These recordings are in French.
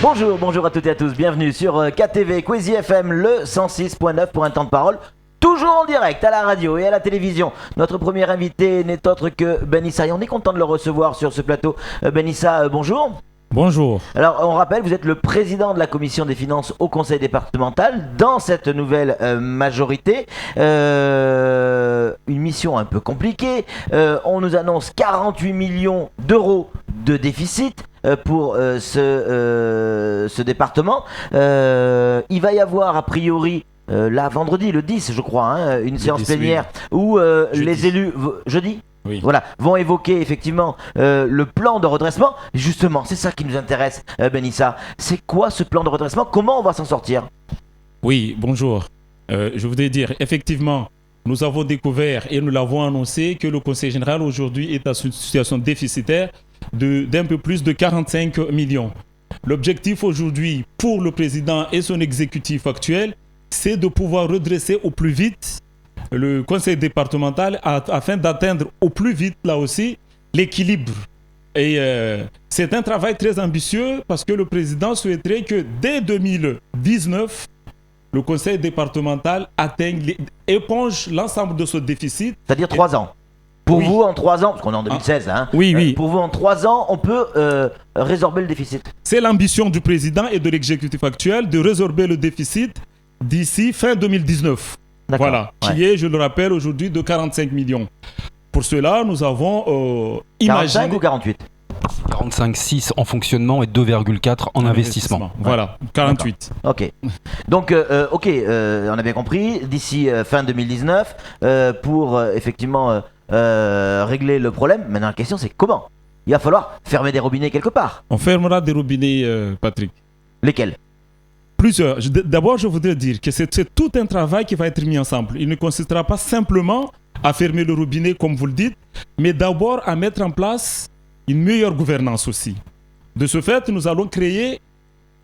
Bonjour à toutes et à tous, bienvenue sur KTV Quizy FM, le 106.9 pour un temps de parole. Toujours en direct à la radio et à la télévision. Notre premier invité n'est autre que Ben Issa et on est content de le recevoir sur ce plateau. Ben Issa, bonjour. Bonjour. Alors on rappelle, vous êtes le président de la commission des finances au conseil départemental dans cette nouvelle majorité. Une mission un peu compliquée. On nous annonce 48 millions d'euros de déficit pour ce département. Il va y avoir a priori là vendredi le 10 je crois une séance plénière où les élus jeudi oui. Voilà, vont évoquer effectivement le plan de redressement. Justement, c'est ça qui nous intéresse, Ben Issa. C'est quoi ce plan de redressement? Comment on va s'en sortir? Oui, bonjour. Je voudrais dire, effectivement, nous avons découvert et nous l'avons annoncé que le Conseil général aujourd'hui est dans une situation déficitaire d'un peu plus de 45 millions. L'objectif aujourd'hui pour le président et son exécutif actuel, c'est de pouvoir redresser au plus vite le conseil départemental afin d'atteindre au plus vite, là aussi, l'équilibre. Et c'est un travail très ambitieux parce que le président souhaiterait que dès 2019, le conseil départemental éponge l'ensemble de ce déficit. C'est-à-dire 3 ans. Pour oui. vous, en 3 ans, parce qu'on est en 2016, oui. Pour vous, en 3 ans, on peut résorber le déficit. C'est l'ambition du président et de l'exécutif actuel de résorber le déficit d'ici fin 2019. D'accord. Voilà, qui est, je le rappelle, aujourd'hui de 45 millions. Pour cela, nous avons 45 ou 48 45,6 en fonctionnement et 2,4 en investissement. Voilà, 48. Ok. Donc, on a bien compris, d'ici fin 2019, pour effectivement régler le problème. Maintenant, la question, c'est comment? Il va falloir fermer des robinets quelque part. On fermera des robinets, Patrick. Lesquels? Plusieurs. D'abord, je voudrais dire que c'est tout un travail qui va être mis ensemble. Il ne consistera pas simplement à fermer le robinet, comme vous le dites, mais d'abord à mettre en place une meilleure gouvernance aussi. De ce fait, nous allons créer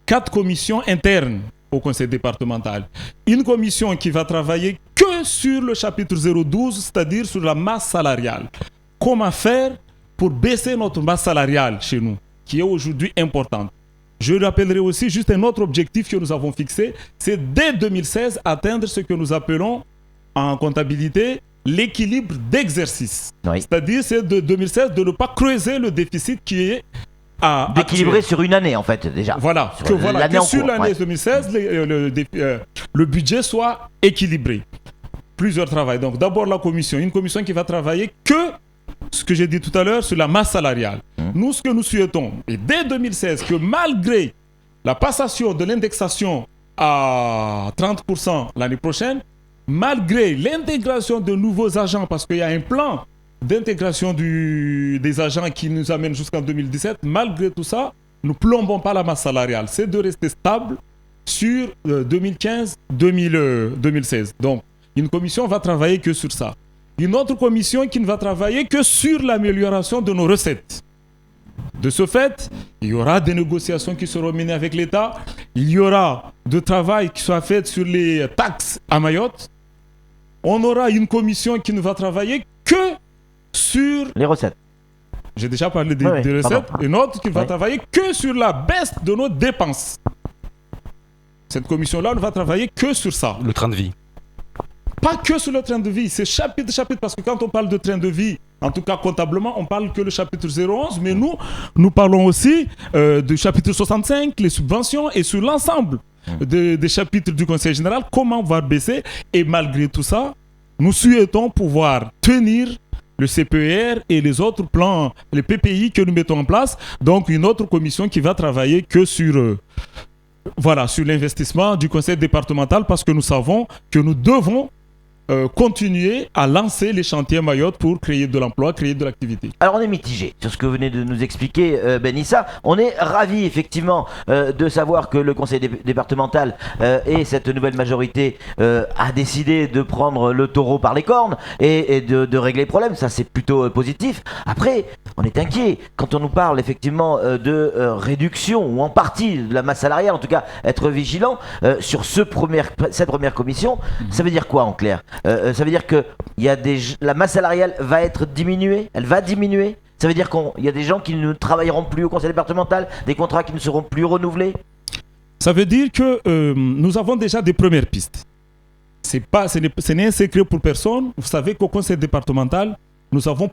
4 commissions internes au conseil départemental. Une commission qui va travailler que sur le chapitre 012, c'est-à-dire sur la masse salariale. Comment faire pour baisser notre masse salariale chez nous, qui est aujourd'hui importante. Je rappellerai aussi juste un autre objectif que nous avons fixé, c'est dès 2016 atteindre ce que nous appelons en comptabilité l'équilibre d'exercice. Oui. C'est-à-dire c'est de 2016 de ne pas creuser le déficit qui est d'équilibrer sur une année en fait déjà. Voilà, que sur l'année 2016 le budget soit équilibré. Plusieurs travaux. Donc d'abord la commission, une commission qui va travailler que ce que j'ai dit tout à l'heure sur la masse salariale. Nous, ce que nous souhaitons, et dès 2016, que malgré la passation de l'indexation à 30% l'année prochaine, malgré l'intégration de nouveaux agents, parce qu'il y a un plan d'intégration des agents qui nous amène jusqu'en 2017, malgré tout ça, nous ne plombons pas la masse salariale. C'est de rester stable sur 2015-2016. Donc, une commission va travailler que sur ça. Une autre commission qui ne va travailler que sur l'amélioration de nos recettes. De ce fait, il y aura des négociations qui seront menées avec l'État. Il y aura du travail qui sera fait sur les taxes à Mayotte. On aura une commission qui ne va travailler que sur les recettes. J'ai déjà parlé des recettes. Pardon. Une autre qui va travailler que sur la baisse de nos dépenses. Cette commission-là ne va travailler que sur ça. Le train de vie. Pas que sur le train de vie, c'est chapitre, parce que quand on parle de train de vie, en tout cas comptablement, on parle que le chapitre 011, mais nous parlons aussi du chapitre 65, les subventions, et sur l'ensemble des chapitres du Conseil général, comment on va baisser. Et malgré tout ça, nous souhaitons pouvoir tenir le CPER et les autres plans, les PPI que nous mettons en place. Donc une autre commission qui va travailler que sur l'investissement du Conseil départemental, parce que nous savons que nous devons continuer à lancer les chantiers Mayotte pour créer de l'emploi, créer de l'activité. Alors on est mitigé sur ce que vous venez de nous expliquer, Ben Issa. On est ravis effectivement de savoir que le conseil départemental et cette nouvelle majorité a décidé de prendre le taureau par les cornes et de régler les problèmes. Ça c'est plutôt positif. Après, on est inquiet quand on nous parle effectivement de réduction ou en partie de la masse salariale, en tout cas être vigilant sur cette première commission. Ça veut dire quoi en clair? Ça veut dire que la masse salariale va être diminuée, elle va diminuer. Ça veut dire qu'il y a des gens qui ne travailleront plus au conseil départemental, des contrats qui ne seront plus renouvelés. Ça veut dire que nous avons déjà des premières pistes. Ce n'est un secret pour personne. Vous savez qu'au conseil départemental, nous avons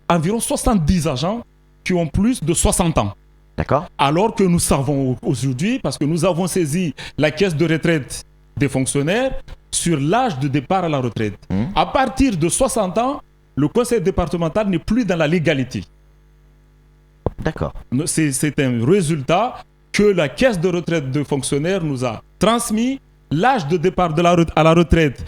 environ 70 agents qui ont plus de 60 ans. D'accord. Alors que nous savons aujourd'hui, parce que nous avons saisi la caisse de retraite des fonctionnaires sur l'âge de départ à la retraite. À partir de 60 ans, le conseil départemental n'est plus dans la légalité. D'accord. C'est un résultat que la caisse de retraite de fonctionnaires nous a transmis. L'âge de départ à la retraite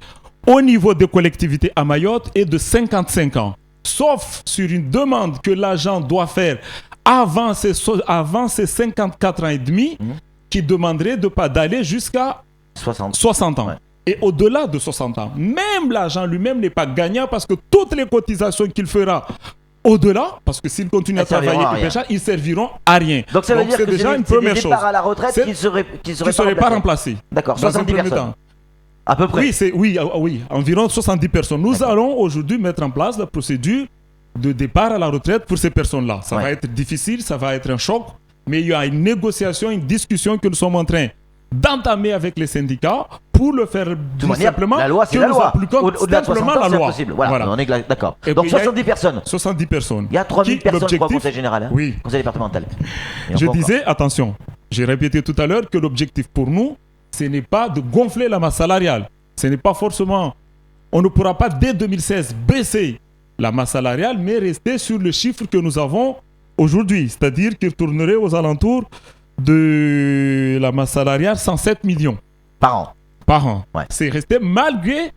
au niveau des collectivités à Mayotte est de 55 ans. Sauf sur une demande que l'agent doit faire avant ses 54 ans et demi, qui demanderait d'aller jusqu'à 60 ans. Ouais. Et au-delà de 60 ans, même l'agent lui-même n'est pas gagnant parce que toutes les cotisations qu'il fera au-delà, parce que s'ils continuent à travailler ils serviront à rien. Donc ça veut dire que déjà une c'est première des chose. départs à la retraite qui ne seraient pas remplacés. D'accord, Dans un 70 premier personnes. temps. À peu près. Oui, environ 70 personnes. Nous allons aujourd'hui mettre en place la procédure de départ à la retraite pour ces personnes-là. Ça va être difficile, ça va être un choc, mais il y a une négociation, une discussion que nous sommes en train d'entamer avec les syndicats pour le faire tout simplement. La loi, c'est la loi. Au-delà de 60 ans, c'est possible. Voilà. On est d'accord. Donc 70 personnes. 70 personnes. Il y a 3000 personnes pour le conseil général. Oui. Conseil départemental. Je disais, attention, j'ai répété tout à l'heure que l'objectif pour nous, ce n'est pas de gonfler la masse salariale. Ce n'est pas forcément... On ne pourra pas dès 2016 baisser la masse salariale, mais rester sur le chiffre que nous avons aujourd'hui. C'est-à-dire qu'il tournerait aux alentours de la masse salariale 107 millions. Par an. Ouais. C'est resté malgré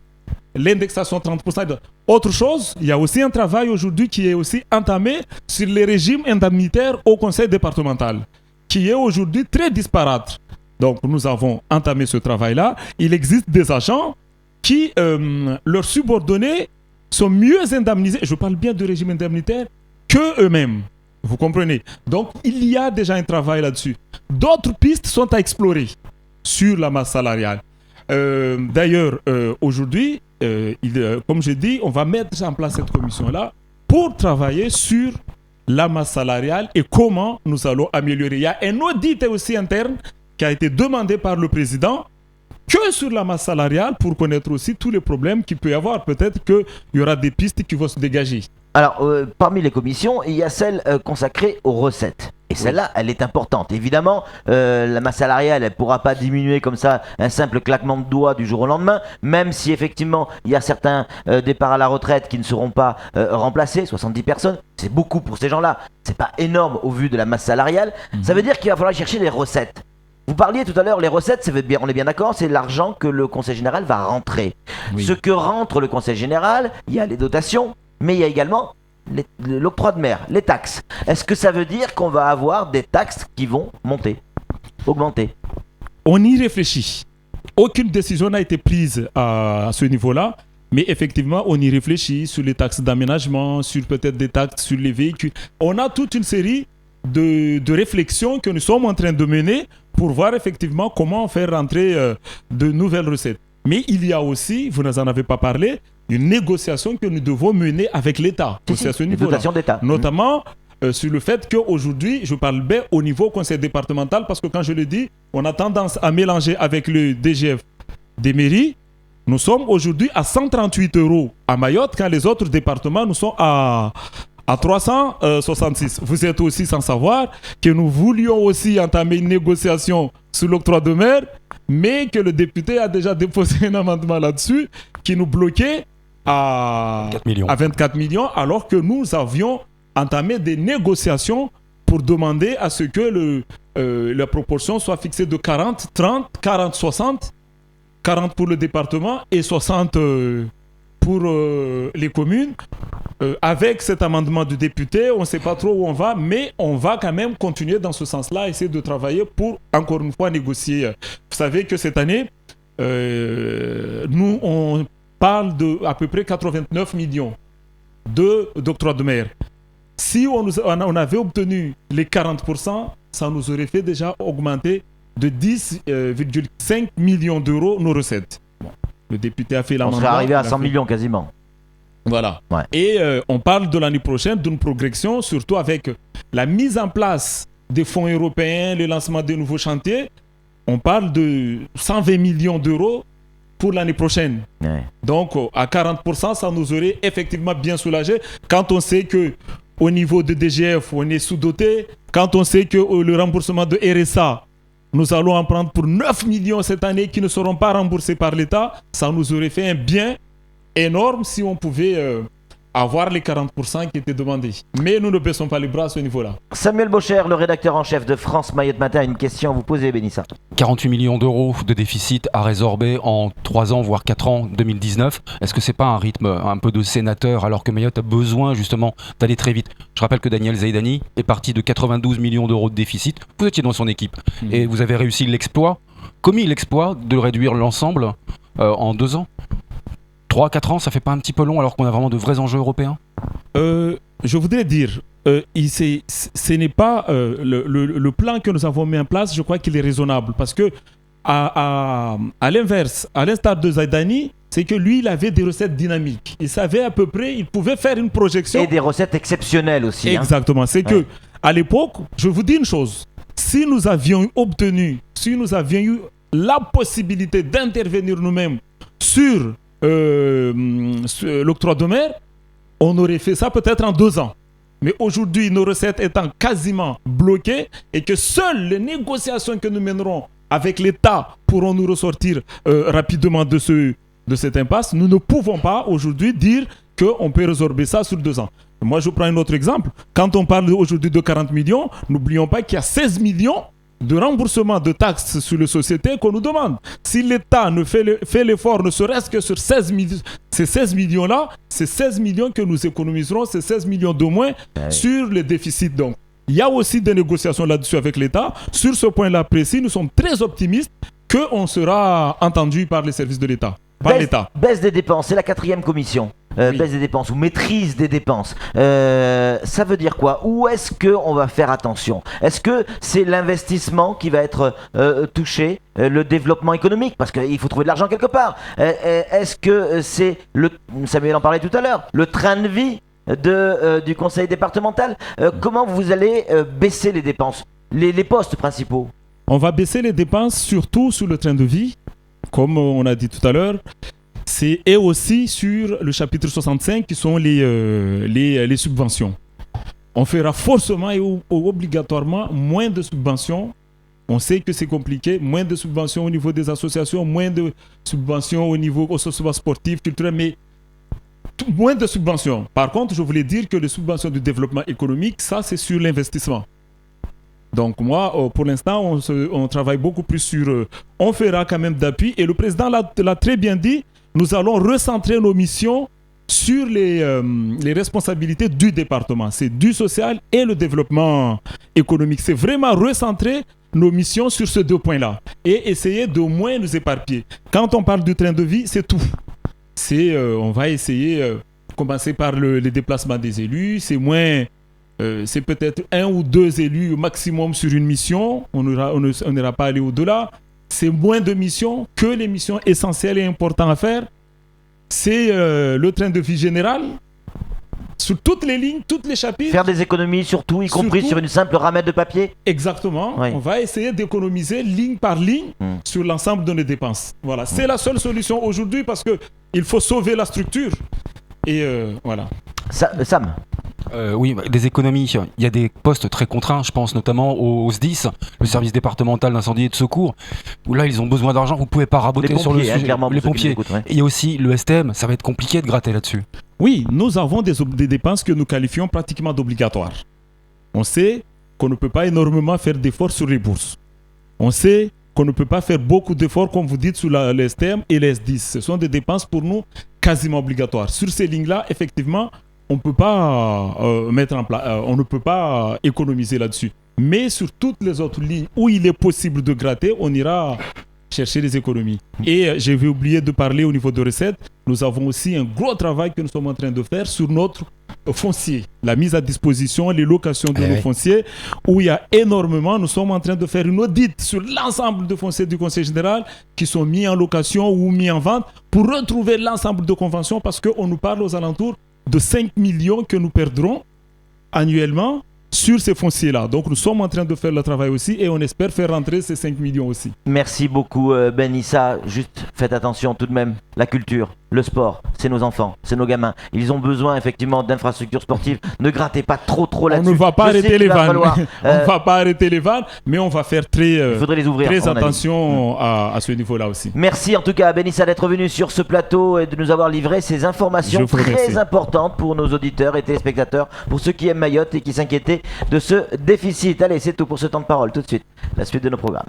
l'indexation 30%. Autre chose, il y a aussi un travail aujourd'hui qui est aussi entamé sur les régimes indemnitaires au conseil départemental, qui est aujourd'hui très disparate. Donc nous avons entamé ce travail-là. Il existe des agents qui, leurs subordonnés, sont mieux indemnisés, je parle bien du régime indemnitaire, que eux-mêmes. Vous comprenez? Donc, il y a déjà un travail là-dessus. D'autres pistes sont à explorer sur la masse salariale. D'ailleurs, aujourd'hui, comme je dis, on va mettre en place cette commission-là pour travailler sur la masse salariale et comment nous allons améliorer. Il y a un audit aussi interne qui a été demandé par le président que sur la masse salariale pour connaître aussi tous les problèmes qu'il peut y avoir. Peut-être qu'il y aura des pistes qui vont se dégager. Alors, parmi les commissions, il y a celle consacrée aux recettes. Et celle-là, elle est importante. Évidemment, la masse salariale, elle ne pourra pas diminuer comme ça, un simple claquement de doigts du jour au lendemain, même si effectivement, il y a certains départs à la retraite qui ne seront pas remplacés, 70 personnes, c'est beaucoup pour ces gens-là. C'est pas énorme au vu de la masse salariale. Ça veut dire qu'il va falloir chercher des recettes. Vous parliez tout à l'heure, les recettes, on est bien d'accord, c'est l'argent que le conseil général va rentrer. Oui. Ce que rentre le conseil général, il y a les dotations, mais il y a également l'octroi de mer, les taxes. Est-ce que ça veut dire qu'on va avoir des taxes qui vont augmenter? On y réfléchit. Aucune décision n'a été prise à ce niveau-là, mais effectivement, on y réfléchit sur les taxes d'aménagement, sur peut-être des taxes sur les véhicules. On a toute une série de réflexions que nous sommes en train de mener pour voir effectivement comment faire rentrer de nouvelles recettes. Mais il y a aussi, vous n'en avez pas parlé, une négociation que nous devons mener avec l'État. C'est à ce niveau-là. Notamment sur le fait qu'aujourd'hui, je parle bien au niveau conseil départemental, parce que quand je le dis, on a tendance à mélanger avec le DGF des mairies. Nous sommes aujourd'hui à 138 € à Mayotte, quand les autres départements, nous sont à 366. Vous êtes aussi sans savoir que nous voulions aussi entamer une négociation sur l'octroi de mer, mais que le député a déjà déposé un amendement là-dessus qui nous bloquait à 24 millions, alors que nous avions entamé des négociations pour demander à ce que la proportion soit fixée de 40, 30, 40, 60, 40 pour le département et 60 pour les communes. Avec cet amendement du député, on ne sait pas trop où on va, mais on va quand même continuer dans ce sens-là, essayer de travailler pour, encore une fois, négocier. Vous savez que cette année, nous, on parle d'à peu près 89 millions d'octroi de mer. Si on avait obtenu les 40%, ça nous aurait fait déjà augmenter de 10,5 millions d'euros nos recettes. Bon. Le député a fait l'amendement. On serait arrivé à 100 millions quasiment. Voilà. Ouais. Et on parle de l'année prochaine d'une progression, surtout avec la mise en place des fonds européens, le lancement de nouveaux chantiers. on parle de 120 millions d'euros pour l'année prochaine. Ouais. Donc, à 40%, ça nous aurait effectivement bien soulagé quand on sait que au niveau de DGF, on est sous-doté. Quand on sait que le remboursement de RSA, nous allons en prendre pour 9 millions cette année qui ne seront pas remboursés par l'État, ça nous aurait fait un bien énorme si on pouvait avoir les 40% qui étaient demandés. Mais nous ne baissons pas les bras à ce niveau-là. Samuel Bocher, le rédacteur en chef de France Mayotte Matin, a une question à vous poser, Benissa. 48 millions d'euros de déficit à résorber en 3 ans, voire 4 ans, 2019. Est-ce que c'est pas un rythme un peu de sénateur alors que Mayotte a besoin justement d'aller très vite? Je rappelle que Daniel Zaidani est parti de 92 millions d'euros de déficit. Vous étiez dans son équipe et vous avez réussi l'exploit, commis l'exploit de réduire l'ensemble en 2 ans. 3-4 ans, ça fait pas un petit peu long alors qu'on a vraiment de vrais enjeux européens? Je voudrais dire, ce n'est pas le plan que nous avons mis en place, je crois qu'il est raisonnable parce que à l'inverse, à l'instar de Zaidani, c'est que lui, il avait des recettes dynamiques. Il savait à peu près, il pouvait faire une projection. Et des recettes exceptionnelles aussi. Exactement. C'est que à l'époque, je vous dis une chose, si nous avions eu la possibilité d'intervenir nous-mêmes sur l'octroi de mer, on aurait fait ça peut-être en 2 ans. Mais aujourd'hui, nos recettes étant quasiment bloquées et que seules les négociations que nous mènerons avec l'État pourront nous ressortir rapidement de cette impasse, nous ne pouvons pas aujourd'hui dire qu'on peut résorber ça sur 2 ans. Moi, je prends un autre exemple. Quand on parle aujourd'hui de 40 millions, n'oublions pas qu'il y a 16 millions de remboursement de taxes sur les sociétés qu'on nous demande. Si l'État ne fait l'effort, ne serait-ce que sur ces 16 millions-là, c'est 16 millions que nous économiserons, c'est 16 millions de moins sur les déficits. Donc, il y a aussi des négociations là-dessus avec l'État. Sur ce point-là précis, nous sommes très optimistes qu'on sera entendu par les services de l'État. Baisse des dépenses, c'est la 4e commission. Oui. Baisse des dépenses ou maîtrise des dépenses. Ça veut dire quoi? Où est-ce qu'on va faire attention? Est-ce que c'est l'investissement qui va être touché, le développement économique? Parce qu'il faut trouver de l'argent quelque part. Est-ce que c'est, Samuel en parlait tout à l'heure, le train de vie du conseil départemental? Comment vous allez baisser les dépenses, les postes principaux? On va baisser les dépenses surtout sur le train de vie, comme on a dit tout à l'heure. Et aussi sur le chapitre 65 qui sont les subventions. On fera forcément et obligatoirement moins de subventions. On sait que c'est compliqué, moins de subventions au niveau des associations, moins de subventions au niveau sportif, culturel, mais moins de subventions. Par contre, je voulais dire que les subventions du développement économique, ça c'est sur l'investissement. Donc moi, pour l'instant, on travaille beaucoup plus sur... on fera quand même d'appui. Et le président l'a très bien dit, nous allons recentrer nos missions sur les responsabilités du département. C'est du social et le développement économique. C'est vraiment recentrer nos missions sur ces 2 points-là et essayer de moins nous éparpiller. Quand on parle du train de vie, c'est tout. On va essayer, commencer par les déplacements des élus. C'est peut-être 1 ou 2 élus au maximum sur une mission. On n'ira pas aller au-delà. C'est moins de missions que les missions essentielles et importantes à faire. C'est le train de vie général. Sur toutes les lignes, tous les chapitres. Faire des économies surtout, y compris sur une simple ramette de papier. Exactement. Oui. On va essayer d'économiser ligne par ligne sur l'ensemble de nos dépenses. Voilà. C'est la seule solution aujourd'hui parce qu'il faut sauver la structure. Et voilà. Sam. Oui, des économies. Il y a des postes très contraints, je pense notamment au SDIS, le service départemental d'incendie et de secours, où là ils ont besoin d'argent, vous ne pouvez pas raboter sur le sujet. Les pompiers. Et il y a aussi le STM, ça va être compliqué de gratter là-dessus. Oui, nous avons des dépenses que nous qualifions pratiquement d'obligatoires. On sait qu'on ne peut pas énormément faire d'efforts sur les bourses. On sait qu'on ne peut pas faire beaucoup d'efforts, comme vous dites, sur les STM et les SDIS. Ce sont des dépenses pour nous quasiment obligatoires. Sur ces lignes-là, effectivement, on ne peut pas on ne peut pas économiser là-dessus. Mais sur toutes les autres lignes où il est possible de gratter, on ira chercher des économies. Et j'avais oublié de parler au niveau de recettes. Nous avons aussi un gros travail que nous sommes en train de faire sur notre foncier. La mise à disposition, les locations de nos fonciers, où il y a énormément. Nous sommes en train de faire une audit sur l'ensemble de fonciers du Conseil général qui sont mis en location ou mis en vente pour retrouver l'ensemble de conventions parce qu'on nous parle aux alentours de 5 millions que nous perdrons annuellement sur ces fonciers-là. Donc nous sommes en train de faire le travail aussi et on espère faire rentrer ces 5 millions aussi. Merci beaucoup Ben Issa. Juste faites attention tout de même, la culture, le sport, c'est nos enfants, c'est nos gamins. Ils ont besoin effectivement d'infrastructures sportives. Ne grattez pas trop On là-dessus. ne va pas Je sais arrêter qu'il les va vannes. falloir, On ne va pas arrêter les vannes, mais on va faire il faudrait les ouvrir. très à mon avis. attention à ce niveau-là aussi. Merci en tout cas à Ben Issa d'être venu sur ce plateau et de nous avoir livré ces informations Je vous très remercie. importantes pour nos auditeurs et téléspectateurs, pour ceux qui aiment Mayotte et qui s'inquiétaient de ce déficit. Allez, c'est tout pour ce temps de parole. Tout de suite, la suite de nos programmes.